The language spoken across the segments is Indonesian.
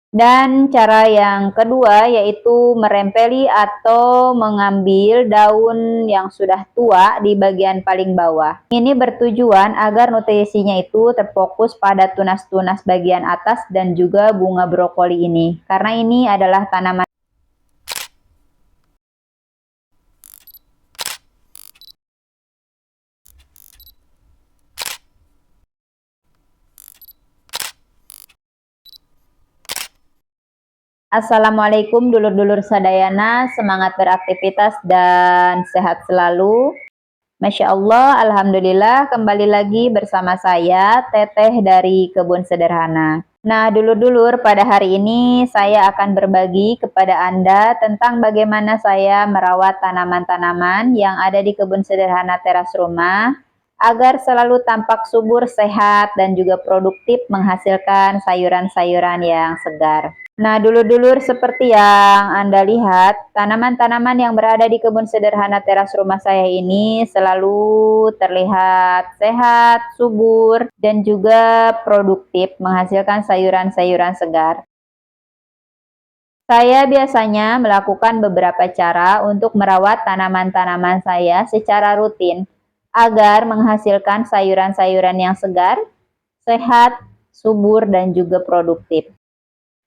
Dan cara yang kedua yaitu merempeli atau mengambil daun yang sudah tua di bagian paling bawah. Ini bertujuan agar nutrisinya itu terfokus pada tunas-tunas bagian atas dan juga bunga brokoli ini. Karena ini adalah tanaman. Assalamualaikum dulur-dulur sadayana, semangat beraktivitas dan sehat selalu. Masya Allah, Alhamdulillah kembali lagi bersama saya, Teteh dari Kebun Sederhana. Nah dulur-dulur, pada hari ini saya akan berbagi kepada Anda tentang bagaimana saya merawat tanaman-tanaman yang ada di Kebun Sederhana teras rumah, agar selalu tampak subur, sehat, dan juga produktif menghasilkan sayuran-sayuran yang segar. Nah, dulur-dulur, seperti yang Anda lihat, tanaman-tanaman yang berada di kebun sederhana teras rumah saya ini selalu terlihat sehat, subur, dan juga produktif menghasilkan sayuran-sayuran segar. Saya biasanya melakukan beberapa cara untuk merawat tanaman-tanaman saya secara rutin agar menghasilkan sayuran-sayuran yang segar, sehat, subur, dan juga produktif.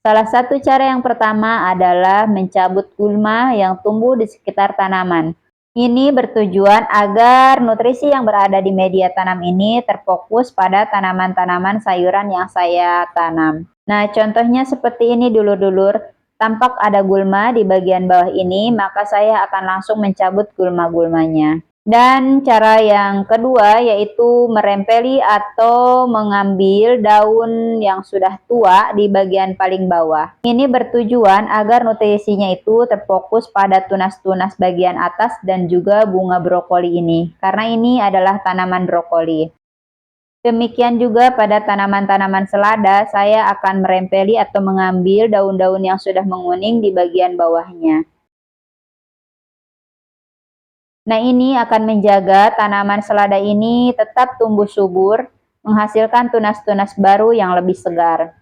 Salah satu cara yang pertama adalah mencabut gulma yang tumbuh di sekitar tanaman. Ini bertujuan agar nutrisi yang berada di media tanam ini terfokus pada tanaman-tanaman sayuran yang saya tanam. Nah, contohnya seperti ini dulur-dulur. Tampak ada gulma di bagian bawah ini, maka saya akan langsung mencabut gulma-gulmanya. Dan cara yang kedua yaitu merempeli atau mengambil daun yang sudah tua di bagian paling bawah. Ini bertujuan agar nutrisinya itu terfokus pada tunas-tunas bagian atas dan juga bunga brokoli ini. Karena ini adalah tanaman brokoli. Demikian juga pada tanaman-tanaman selada, saya akan merempeli atau mengambil daun-daun yang sudah menguning di bagian bawahnya. Nah, ini akan menjaga tanaman selada ini tetap tumbuh subur, menghasilkan tunas-tunas baru yang lebih segar.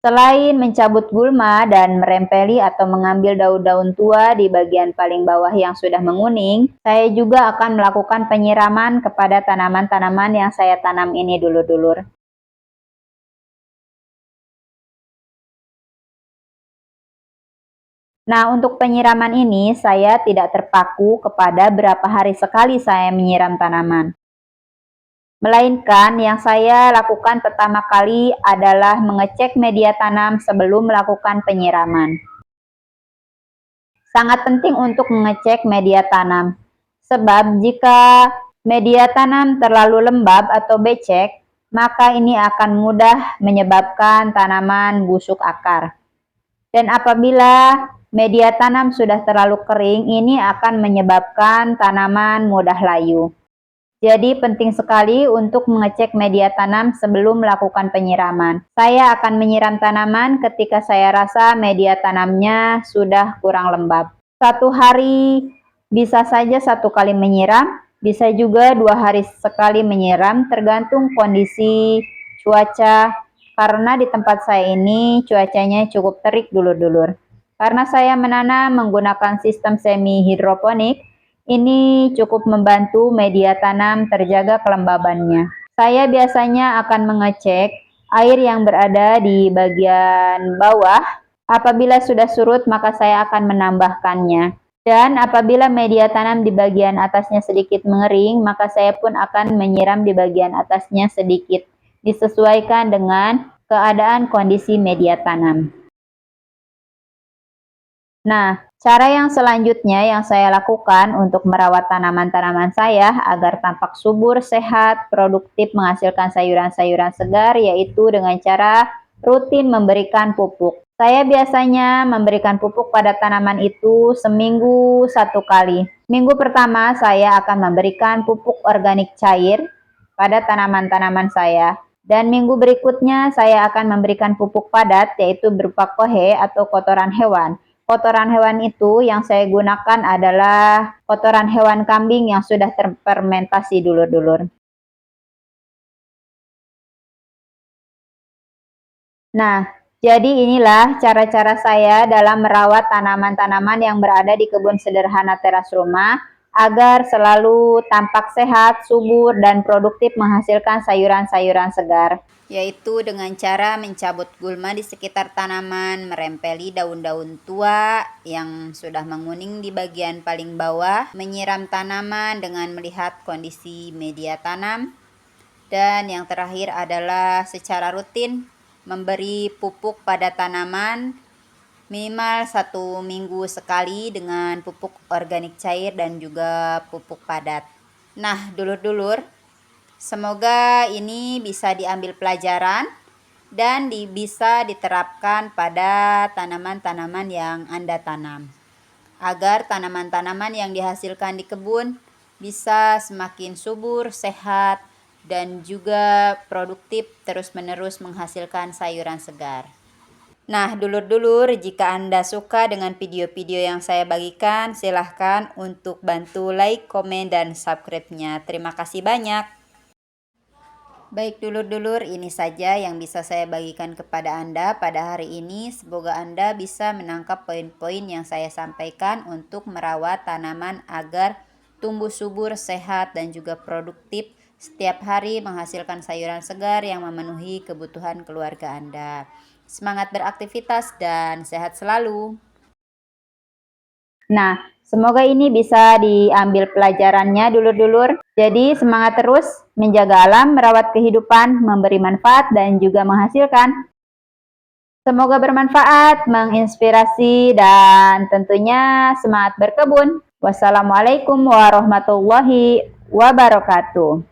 Selain mencabut gulma dan merempeli atau mengambil daun-daun tua di bagian paling bawah yang sudah menguning, saya juga akan melakukan penyiraman kepada tanaman-tanaman yang saya tanam ini dulur-dulur. Nah, untuk penyiraman ini saya tidak terpaku kepada berapa hari sekali saya menyiram tanaman. Melainkan yang saya lakukan pertama kali adalah mengecek media tanam sebelum melakukan penyiraman. Sangat penting untuk mengecek media tanam, sebab jika media tanam terlalu lembab atau becek, maka ini akan mudah menyebabkan tanaman busuk akar. Dan apabila media tanam sudah terlalu kering, ini akan menyebabkan tanaman mudah layu. Jadi penting sekali untuk mengecek media tanam sebelum melakukan penyiraman. Saya akan menyiram tanaman ketika saya rasa media tanamnya sudah kurang lembab. Satu hari bisa saja satu kali menyiram, bisa juga 2 hari sekali menyiram, tergantung kondisi cuaca. Karena di tempat saya ini cuacanya cukup terik dulur-dulur. Karena saya menanam menggunakan sistem semi hidroponik, ini cukup membantu media tanam terjaga kelembabannya. Saya biasanya akan mengecek air yang berada di bagian bawah. Apabila sudah surut, maka saya akan menambahkannya. Dan apabila media tanam di bagian atasnya sedikit mengering, maka saya pun akan menyiram di bagian atasnya sedikit. Disesuaikan dengan keadaan kondisi media tanam. Nah, cara yang selanjutnya yang saya lakukan untuk merawat tanaman-tanaman saya agar tampak subur, sehat, produktif, menghasilkan sayuran-sayuran segar, yaitu dengan cara rutin memberikan pupuk. Saya biasanya memberikan pupuk pada tanaman itu seminggu satu kali. Minggu pertama saya akan memberikan pupuk organik cair pada tanaman-tanaman saya. Dan minggu berikutnya saya akan memberikan pupuk padat, yaitu berupa kohe atau kotoran hewan. Kotoran hewan itu yang saya gunakan adalah kotoran hewan kambing yang sudah terfermentasi dulur-dulur. Nah, Jadi inilah cara-cara saya dalam merawat tanaman-tanaman yang berada di kebun sederhana teras rumah agar selalu tampak sehat, subur, dan produktif menghasilkan sayuran-sayuran segar. Yaitu dengan cara mencabut gulma di sekitar tanaman, merempeli daun-daun tua yang sudah menguning di bagian paling bawah, menyiram tanaman dengan melihat kondisi media tanam, dan yang terakhir adalah secara rutin memberi pupuk pada tanaman minimal 1 minggu sekali dengan pupuk organik cair dan juga pupuk padat. Nah, dulur-dulur, semoga ini bisa diambil pelajaran dan bisa diterapkan pada tanaman-tanaman yang Anda tanam, agar tanaman-tanaman yang dihasilkan di kebun bisa semakin subur, sehat, dan juga produktif terus-menerus menghasilkan sayuran segar. Nah, dulur-dulur, jika Anda suka dengan video-video yang saya bagikan, silahkan untuk bantu like, komen, dan subscribe-nya. Terima kasih banyak. Baik dulur-dulur, ini saja yang bisa saya bagikan kepada Anda pada hari ini. Semoga Anda bisa menangkap poin-poin yang saya sampaikan untuk merawat tanaman agar tumbuh subur, sehat, dan juga produktif setiap hari menghasilkan sayuran segar yang memenuhi kebutuhan keluarga Anda. Semangat beraktivitas dan sehat selalu. Nah, semoga ini bisa diambil pelajarannya dulur-dulur. Jadi semangat terus menjaga alam, merawat kehidupan, memberi manfaat, dan juga menghasilkan. Semoga bermanfaat, menginspirasi, dan tentunya semangat berkebun. Wassalamualaikum warahmatullahi wabarakatuh.